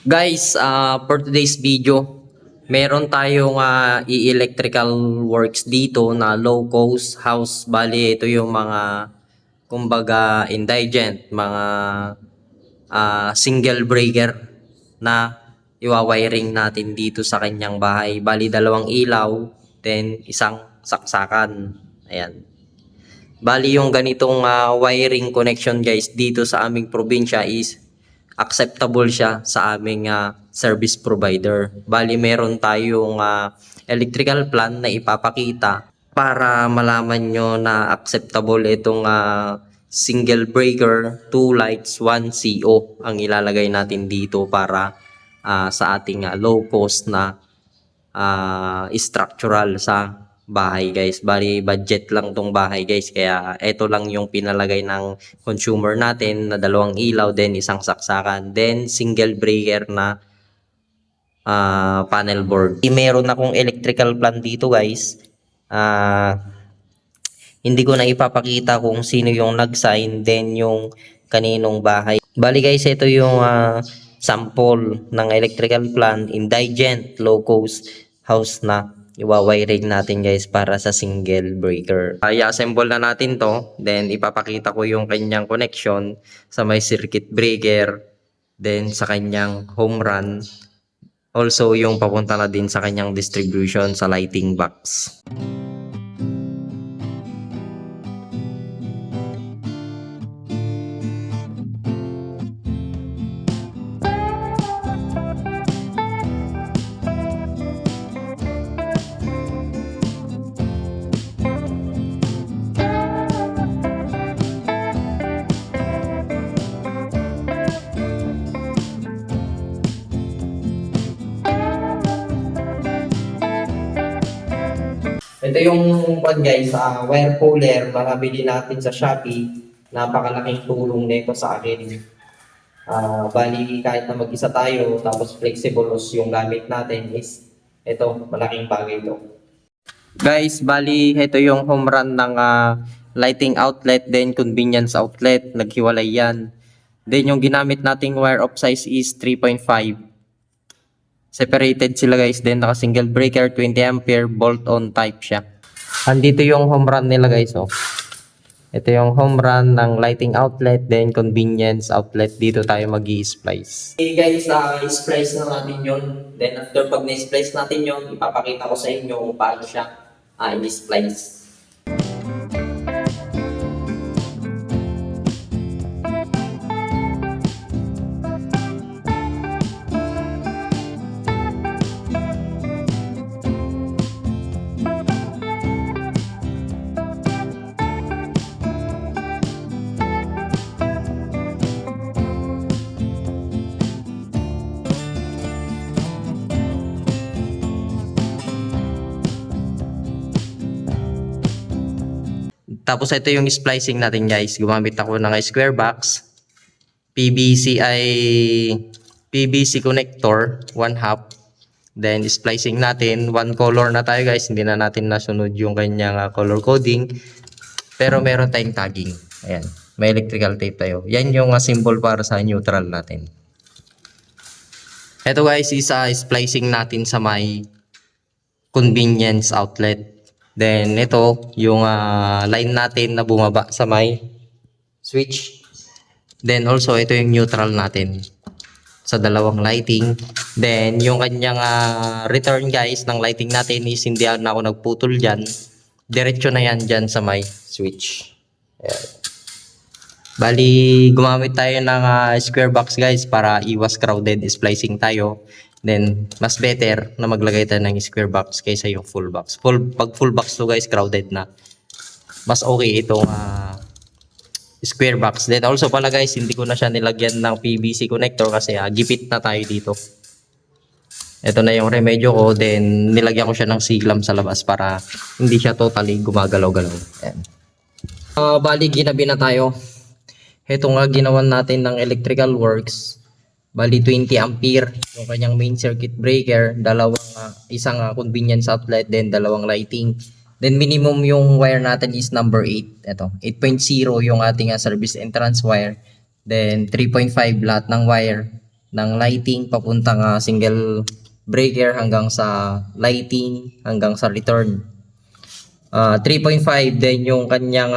Guys, for today's video, meron tayong electrical works dito na low cost house. Bali, ito yung mga kumbaga indigent, mga single breaker na iwawiring natin dito sa kanyang bahay. Bali, dalawang ilaw, then isang saksakan. Ayan. Bali, yung ganitong wiring connection guys dito sa aming probinsya is acceptable siya sa aming service provider. Bali, meron tayong electrical plan na ipapakita para malaman nyo na acceptable itong single breaker, 2 lights, 1 CO ang ilalagay natin dito para sa ating low cost na structural sa bahay guys. Bali, budget lang tong bahay guys, kaya ito lang yung pinalagay ng consumer natin na dalawang ilaw, then isang saksakan, then single breaker na panel board. Meron akong electrical plan dito guys. Hindi ko na ipapakita kung sino yung nag-sign, then yung kaninong bahay. Bali guys, ito yung sample ng electrical plan, indigent, low cost house na iwawiring natin guys para sa single breaker. I-assemble na natin to, then ipapakita ko yung kanyang connection sa may circuit breaker, then sa kanyang home run, also yung papunta na din sa kanyang distribution sa lighting box. Ito yung guys, wire puller, makabili natin sa Shopee. Napakalaking tulong nito sa akin. Bali, kahit na mag-isa tayo, tapos flexible yung gamit natin is ito, malaking bagay ito. Guys, bali, ito yung home run ng lighting outlet, then convenience outlet. Naghiwalay yan. Then yung ginamit nating wire of size is 3.5. Separated sila guys, then naka single breaker, 20 ampere, bolt-on type siya. Andito yung home run nila guys, oh. Ito yung home run ng lighting outlet, then convenience outlet. Dito tayo mag-i-splice. Okay guys, i-splice na natin yun. Then after pag na-splice natin yun, ipapakita ko sa inyo kung paano siya i-splice. Tapos ito yung splicing natin guys. Gumamit ako ng square box. PVC connector, 1/2. Then splicing natin, one color na tayo guys. Hindi na natin nasunod yung kanyang color coding. Pero meron tayong tagging. Ayan. May electrical tape tayo. Yan yung symbol para sa neutral natin. Ito guys is splicing natin sa may convenience outlet. Then ito yung line natin na bumaba sa may switch. Then also ito yung neutral natin sa dalawang lighting. Then yung kanyang return guys ng lighting natin is hindi na ako nagputol dyan. Diretso na yan dyan sa may switch. Ayan. Bali gumamit tayo ng square box guys para iwas crowded splicing tayo. Then, mas better na maglagay tayo ng square box kaysa yung full box. Pag full box to guys, crowded na. Mas okay itong square box. Then also pala guys, hindi ko na siya nilagyan ng PVC connector kasi gipit na tayo dito. Ito na yung remedyo ko. Then, nilagyan ko siya ng siglam sa labas para hindi siya totally gumagalaw-galaw. Ayan. Bali, ginabi na tayo. Ito nga ginawan natin ng electrical works. Bali 20 ampere yung kanyang main circuit breaker, isang convenience outlet, then dalawang lighting. Then minimum yung wire natin is number 8. Ito, 8.0 yung ating service entrance wire. Then 3.5 lahat ng wire. ng lighting papuntang single breaker hanggang sa lighting hanggang sa return. 3.5 then yung kanyang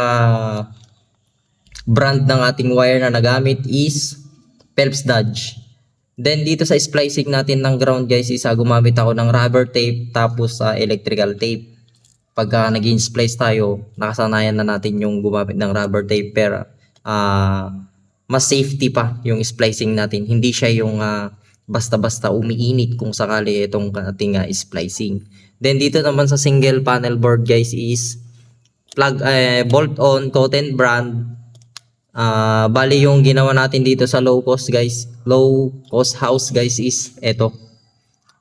brand ng ating wire na nagamit is Phelps Dodge. Then dito sa splicing natin ng ground guys is gumamit ako ng rubber tape tapos electrical tape. Pagka nag-splice tayo, nakasanayan na natin yung gumamit ng rubber tape pero mas safety pa yung splicing natin. Hindi siya yung basta-basta umiinit kung sakali itong ating splicing. Then dito naman sa single panel board guys is plug bolt on Cotten brand. Bali yung ginawa natin dito sa low cost house guys is eto.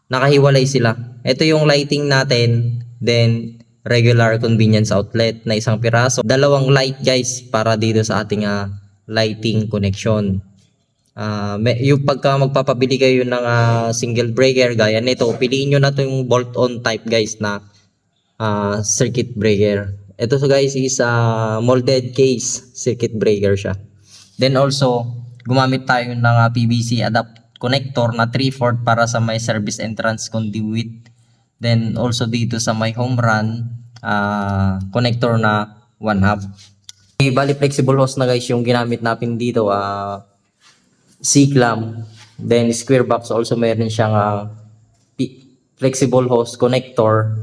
Nakahiwalay sila. Ito yung lighting natin, then regular convenience outlet na isang piraso. Dalawang light guys para dito sa ating lighting connection. Yung pagka magpapabili kayo ng single breaker gaya nito, piliin nyo na to yung bolt on type guys na circuit breaker. Ito guys is molded case circuit breaker siya. Then also gumamit tayo ng PVC adapt connector na 3/4 para sa may service entrance conduit. Then also dito sa may home run connector na 1/2. Bali flexible hose na guys yung ginamit natin dito, C-clamp, then square box also meron siyang flexible hose connector.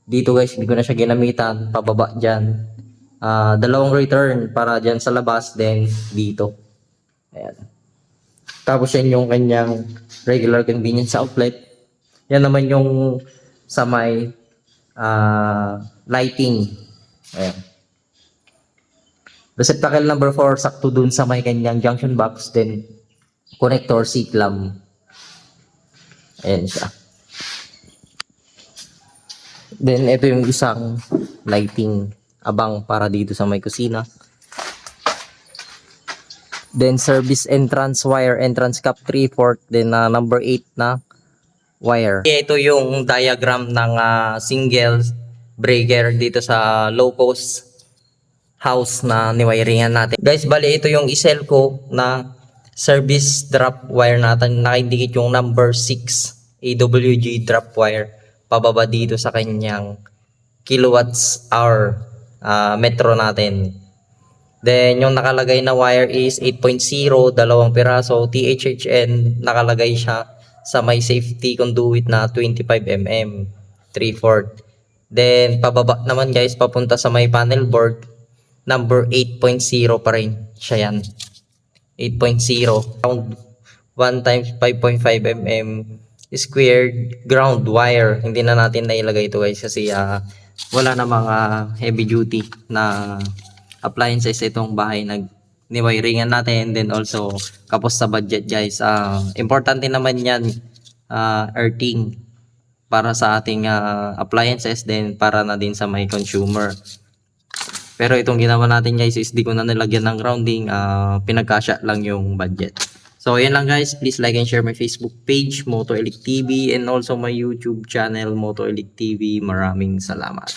Dito guys, hindi ko na siya ginamitan, pababa dyan. Dalawang return para dyan sa labas, then dito. Ayan. Tapos yan yung kanyang regular convenience outlet. Yan naman yung sa may lighting. Ayan. Receptacle number 4, sakto dun sa may kanyang junction box, then connector C-clamp. Ayan siya. Then ito yung isang lighting abang para dito sa may kusina. Then service entrance wire, entrance cap 3/4, then number 8 na wire. Ito yung diagram ng single breaker dito sa low cost house na niwiringan natin. Guys, bali ito yung isel ko na service drop wire natin. Naka-indicate yung number 6 AWG drop wire pababa dito sa kanyang kilowatts hour metro natin. Then yung nakalagay na wire is 8.0, dalawang piraso, THHN, nakalagay siya sa may safety conduit na 25mm 3/4. Then pababa naman guys papunta sa may panel board, number 8.0 pa rin siya yan. 8.0 round 1 times 5.5mm squared ground wire. Hindi na natin nailagay ito guys kasi wala na mga heavy duty na appliances itong bahay na niwiringan natin. Then also kapos sa budget guys. Importante naman yan, earthing para sa ating appliances, then para na din sa may consumer. Pero itong ginawa natin guys is di ko na nilagyan ng grounding, pinagkasya lang yung budget. So yan lang guys, please like and share my Facebook page Moto Elite TV and also my YouTube channel Moto Elite TV. Maraming salamat.